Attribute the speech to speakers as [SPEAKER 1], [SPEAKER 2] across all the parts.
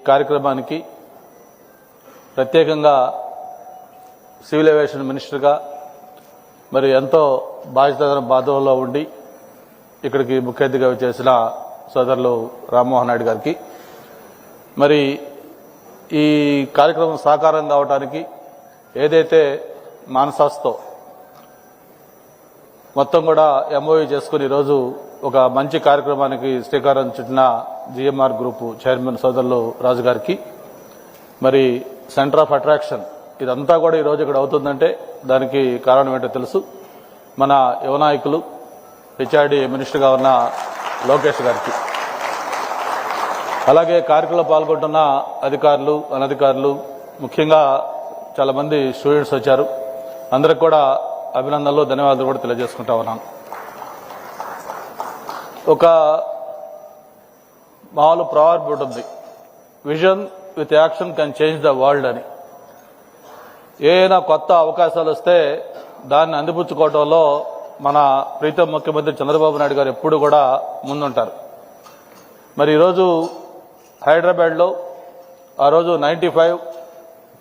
[SPEAKER 1] కార్యక్రమానికి ప్రత్యేకంగా civil aviation మినిస్టర్గా మరి ఎంతో బాధ్యతలో ఉండి ఇక్కడికి ముఖ్య అతిథిగా చేసిన సోదరులు రామ్మోహన్ నాయుడు గారికి మరి ఈ కార్యక్రమం సాకారం కావడానికి ఏదైతే మానసాస్తో మొత్తం కూడా ఎంఓయూ చేసుకుని ఈరోజు ఒక మంచి కార్యక్రమానికి శ్రీకారం చుట్టిన జిఎంఆర్ గ్రూప్ చైర్మన్ సోదరులు రాజు గారికి మరి సెంటర్ ఆఫ్ అట్రాక్షన్ ఇదంతా కూడా ఈరోజు ఇక్కడ అవుతుందంటే దానికి కారణం ఏంటో తెలుసు. మన యువ నాయకులు హెచ్ఆర్డీ మినిస్టర్గా ఉన్న లోకేష్ గారికి, అలాగే కార్యక్రమంలో పాల్గొంటున్న అధికారులు అనధికారులు, ముఖ్యంగా చాలా మంది స్టూడెంట్స్ వచ్చారు. అందరికి కూడా అభినందనలు ధన్యవాదాలు కూడా తెలియజేసుకుంటా ఉన్నాను. ఒక మామూలు ప్రావర్బ్ ఉంటుంది, vision with action can change the world అని. ఏదైనా కొత్త అవకాశాలు వస్తే దాన్ని అందిపుచ్చుకోవడంలో మన ప్రీతం ముఖ్యమంత్రి చంద్రబాబు నాయుడు గారు ఎప్పుడు కూడా ముందుంటారు. మరి ఈరోజు హైదరాబాద్లో ఆ రోజు 95,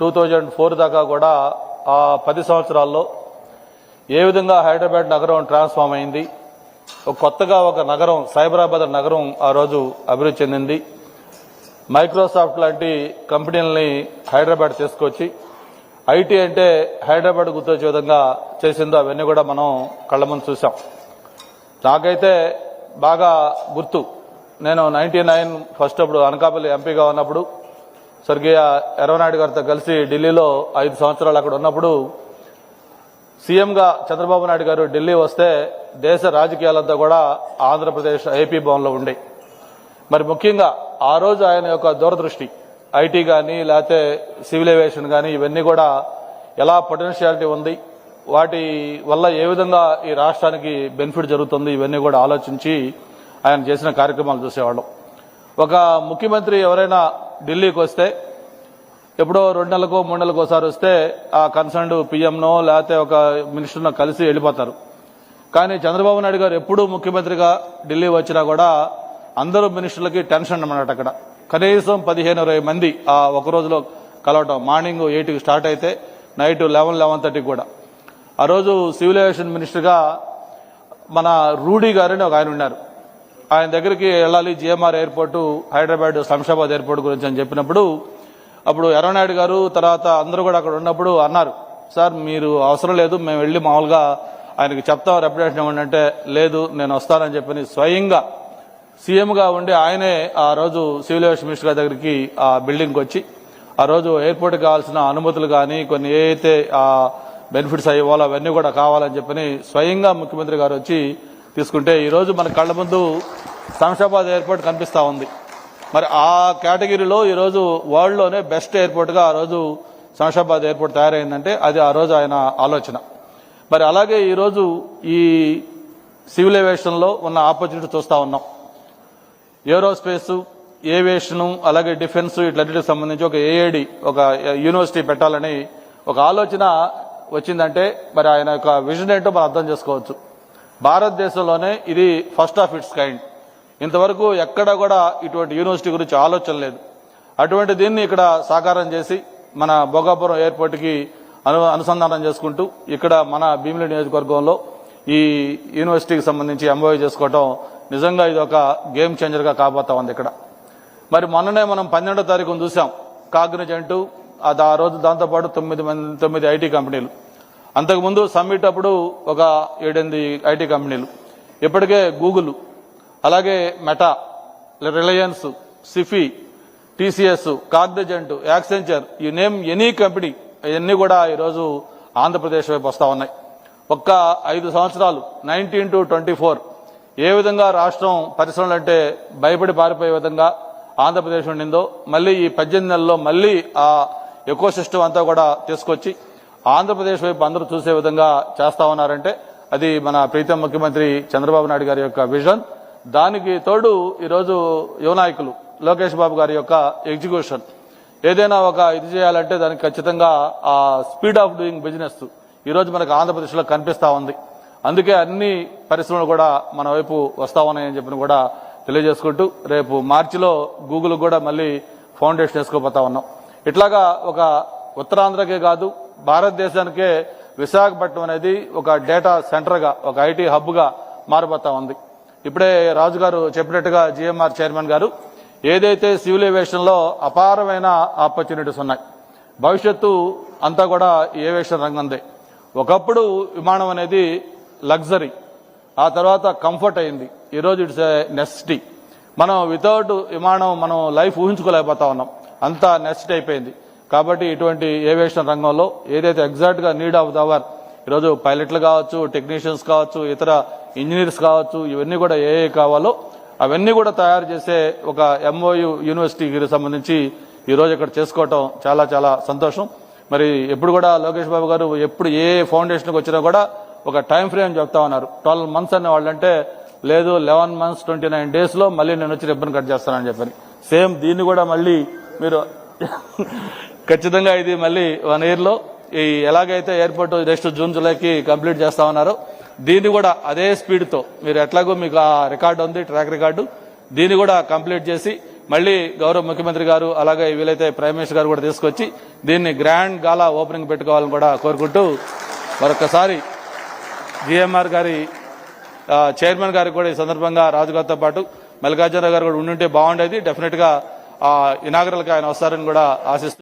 [SPEAKER 1] 2004 దాకా కూడా ఆ 10 సంవత్సరాల్లో ఏ విధంగా హైదరాబాద్ నగరం ట్రాన్స్ఫార్మ్ అయింది, కొత్తగా ఒక నగరం సైబరాబాద్ నగరం ఆ రోజు అభివృద్ధి చెందింది. మైక్రోసాఫ్ట్ లాంటి కంపెనీలని హైదరాబాద్ తీసుకొచ్చి ఐటీ అంటే హైదరాబాద్ గుర్తొచ్చే విధంగా చేసిందో అవన్నీ కూడా మనం కళ్ళ ముందు చూసాం. నాకైతే బాగా గుర్తు, నేను 99 ఫస్ట్ అప్పుడు అనకాపల్లి ఎంపీగా ఉన్నప్పుడు స్వర్గీయ ఎర్రనాయుడు గారితో కలిసి ఢిల్లీలో 5 సంవత్సరాలు అక్కడ ఉన్నప్పుడు సీఎంగా చంద్రబాబు నాయుడు గారు ఢిల్లీ వస్తే దేశ రాజకీయాలంతా కూడా ఆంధ్రప్రదేశ్ ఏపీ భవన్లో ఉండే. మరి ముఖ్యంగా ఆ రోజు ఆయన యొక్క దూరదృష్టి ఐటీ కానీ లేకపోతే సివిల్ ఏవియేషన్ కానీ ఇవన్నీ కూడా ఎలా పొటెన్షియాలిటీ ఉంది, వాటి వల్ల ఏ విధంగా ఈ రాష్ట్రానికి బెనిఫిట్ జరుగుతుంది, ఇవన్నీ కూడా ఆలోచించి ఆయన చేసిన కార్యక్రమాలు చూసేవాళ్ళం. ఒక ముఖ్యమంత్రి ఎవరైనా ఢిల్లీకి వస్తే ఎప్పుడో 2 నెలలకో 3 నెలలకు ఒకసారి వస్తే ఆ కన్సర్న్డ్ పీఎంనో లేకపోతే ఒక మినిస్టర్నో కలిసి వెళ్ళిపోతారు. కానీ చంద్రబాబు నాయుడు గారు ఎప్పుడూ ముఖ్యమంత్రిగా ఢిల్లీ వచ్చినా కూడా అందరూ మినిస్టర్లకి టెన్షన్ అన్నమాట. అక్కడ కనీసం 15-20 మంది ఆ ఒక రోజులో కలవటం. మార్నింగ్ 8కి స్టార్ట్ అయితే నైట్ 11-11:30 కూడా. ఆ రోజు సివిల్ ఏవియేషన్ మినిస్టర్గా మన రూడీ గారని ఒక ఆయన ఉన్నారు. ఆయన దగ్గరికి వెళ్ళాలి, GMR airport Hyderabad Shamshabad airport గురించి అని చెప్పినప్పుడు అప్పుడు ఎర్రనాయుడు గారు తర్వాత అందరూ కూడా అక్కడ ఉన్నప్పుడు అన్నారు, సార్ మీరు అవసరం లేదు, మేము వెళ్ళి మామూలుగా ఆయనకి చెప్తాం రెప్యుటేషన్ ఇవ్వండి అంటే, లేదు నేను వస్తానని చెప్పని స్వయంగా సీఎంగా ఉండి ఆయనే ఆ రోజు సివిల్ ఏవియేషన్ మినిస్టర్ గారి దగ్గరికి ఆ బిల్డింగ్కి వచ్చి ఆ రోజు ఎయిర్పోర్ట్కి కావాల్సిన అనుమతులు కానీ కొన్ని ఏదైతే ఆ బెనిఫిట్స్ అయ్యేవాళ్ళో అవన్నీ కూడా కావాలని చెప్పని స్వయంగా ముఖ్యమంత్రి గారు వచ్చి తీసుకుంటే ఈరోజు మన కళ్ల ముందు శంషాబాద్ ఎయిర్పోర్ట్ కనిపిస్తా ఉంది. మరి ఆ కేటగిరీలో ఈరోజు వరల్డ్లోనే బెస్ట్ ఎయిర్పోర్ట్గా ఆ రోజు శంషాబాద్ ఎయిర్పోర్ట్ తయారైందంటే అది ఆ రోజు ఆయన ఆలోచన. మరి అలాగే ఈరోజు ఈ సివిల్ ఏవియేషన్లో ఉన్న ఆపర్చునిటీ చూస్తూ ఉన్నాం. ఏరోస్పేస్, ఏవియేషను, అలాగే డిఫెన్స్ ఇట్లన్నిటికి సంబంధించి ఒక ఏఐడి ఒక యూనివర్సిటీ పెట్టాలని ఒక ఆలోచన వచ్చిందంటే మరి ఆయన యొక్క విజన్ ఏంటో మనం అర్థం చేసుకోవచ్చు. భారతదేశంలోనే ఇది ఫస్ట్ ఆఫ్ ఇట్స్ కైండ్. ఇంతవరకు ఎక్కడ కూడా ఇటువంటి యూనివర్సిటీ గురించి ఆలోచన లేదు. అటువంటి దీన్ని ఇక్కడ సాకారం చేసి మన భోగాపురం ఎయిర్పోర్ట్కి అనుసంధానం చేసుకుంటూ ఇక్కడ మన భీమిలి నియోజకవర్గంలో ఈ యూనివర్సిటీకి సంబంధించి ఎంఓయూ చేసుకోవటం నిజంగా ఇది ఒక గేమ్ చేంజర్గా కాబోతా ఉంది ఇక్కడ. మరి మొన్ననే మనం 12వ తారీఖున చూసాం కాగ్నిజెంట్, ఆ రోజు దాంతోపాటు 9 ఐటీ కంపెనీలు. అంతకుముందు సమ్మిట్ అప్పుడు ఒక 7-8 ఐటీ కంపెనీలు. ఇప్పటికే గూగుల్, అలాగే meta, Reliance, Sify, TCS, Cognizant, Accenture, ఈ నేమ్ ఎనీ కంపెనీ ఇవన్నీ కూడా ఈరోజు ఆంధ్రప్రదేశ్ వైపు వస్తా ఉన్నాయి. ఒక్క 5 సంవత్సరాలు 19 to 24 ఏ విధంగా రాష్ట్రం పరిశ్రమలు అంటే భయపడి పారిపోయే విధంగా ఆంధ్రప్రదేశ్ ఉండిందో మళ్ళీ ఈ 18 నెలల్లో మళ్ళీ ఆ ఎకో సిస్టమ్ అంతా కూడా తీసుకొచ్చి ఆంధ్రప్రదేశ్ వైపు అందరూ చూసే విధంగా చేస్తా ఉన్నారంటే అది మన ప్రీతం ముఖ్యమంత్రి చంద్రబాబు నాయుడు గారి యొక్క విజన్. దానికి తోడు ఈరోజు యువ నాయకులు లోకేష్ బాబు గారి యొక్క ఎగ్జిక్యూషన్. ఏదైనా ఒక ఇది చేయాలంటే దానికి ఖచ్చితంగా ఆ స్పీడ్ ఆఫ్ డూయింగ్ బిజినెస్ ఈరోజు మనకు ఆంధ్రప్రదేశ్లో కనిపిస్తా ఉంది. అందుకే అన్ని పరిశ్రమలు కూడా మన వైపు వస్తా ఉన్నాయని చెప్పిన కూడా తెలియజేసుకుంటూ రేపు మార్చిలో గూగుల్ కూడా మళ్ళీ ఫౌండేషన్ వేసుకోపోతా ఉన్నాం. ఇట్లాగా ఒక ఉత్తరాంధ్రకే కాదు భారతదేశానికే విశాఖపట్నం అనేది ఒక డేటా సెంటర్గా, ఒక ఐటీ హబ్గా మారిపోతా ఉంది. ఇప్పుడే రాజు గారు చెప్పినట్టుగా జిఎంఆర్ చైర్మన్ గారు ఏదైతే సివిల్ ఏవియేషన్లో అపారమైన ఆపర్చునిటీస్ ఉన్నాయి, భవిష్యత్తు అంతా కూడా ఏవియేషన్ రంగందే. ఒకప్పుడు విమానం అనేది లగ్జరీ, ఆ తర్వాత కంఫర్ట్ అయింది, ఈరోజు ఇట్స్ నెసెసిటీ. మనం వితౌట్ విమానం మనం లైఫ్ ఊహించుకోలేకపోతా ఉన్నాం, అంతా నెసెసిటీ అయిపోయింది. కాబట్టి ఇటువంటి ఏవియేషన్ రంగంలో ఏదైతే ఎగ్జాక్ట్గా నీడ్ ఆఫ్ ద అవర్, ఈరోజు పైలట్లు కావచ్చు, టెక్నీషియన్స్ కావచ్చు, ఇతర ఇంజనీర్స్ కావచ్చు, ఇవన్నీ కూడా ఏ కావాలో అవన్నీ కూడా తయారు చేసే ఒక ఎంఓయు యూనివర్సిటీకి సంబంధించి ఈరోజు ఇక్కడ చేసుకోవటం చాలా చాలా సంతోషం. మరి ఎప్పుడు కూడా లోకేష్ బాబు గారు ఎప్పుడు ఏ ఫౌండేషన్కి వచ్చినా కూడా ఒక టైం ఫ్రేమ్ చెప్తా ఉన్నారు. 12 months అనే వాళ్ళంటే లేదు 11 months 29 days మళ్ళీ నేను వచ్చి రిబ్బన్ కట్ చేస్తానని చెప్పని, సేమ్ దీన్ని కూడా మళ్ళీ మీరు ఖచ్చితంగా ఇది మళ్ళీ 1 year ఈ ఎలాగైతే ఎయిర్పోర్ట్ నెక్స్ట్ జూన్ జూలైకి కంప్లీట్ చేస్తా ఉన్నారో దీన్ని కూడా అదే స్పీడ్తో మీరు ఎట్లాగో మీకు ఆ రికార్డు ఉంది, ట్రాక్ రికార్డు, దీన్ని కూడా కంప్లీట్ చేసి మళ్ళీ గౌరవ ముఖ్యమంత్రి గారు అలాగే వీలైతే ప్రైమ్ మినిస్టర్ గారు కూడా తీసుకొచ్చి దీన్ని గ్రాండ్ గాలా ఓపెనింగ్ పెట్టుకోవాలని కూడా కోరుకుంటూ మరొకసారి జిఎంఆర్ గారి చైర్మన్ గారికి కూడా ఈ సందర్భంగా రాజుగారితో పాటు మల్లికార్జునరావు గారు కూడా ఉండుంటే బాగుండేది. డెఫినెట్ గా ఇనాగరల్కి ఆయన వస్తారని కూడా ఆశిస్తూ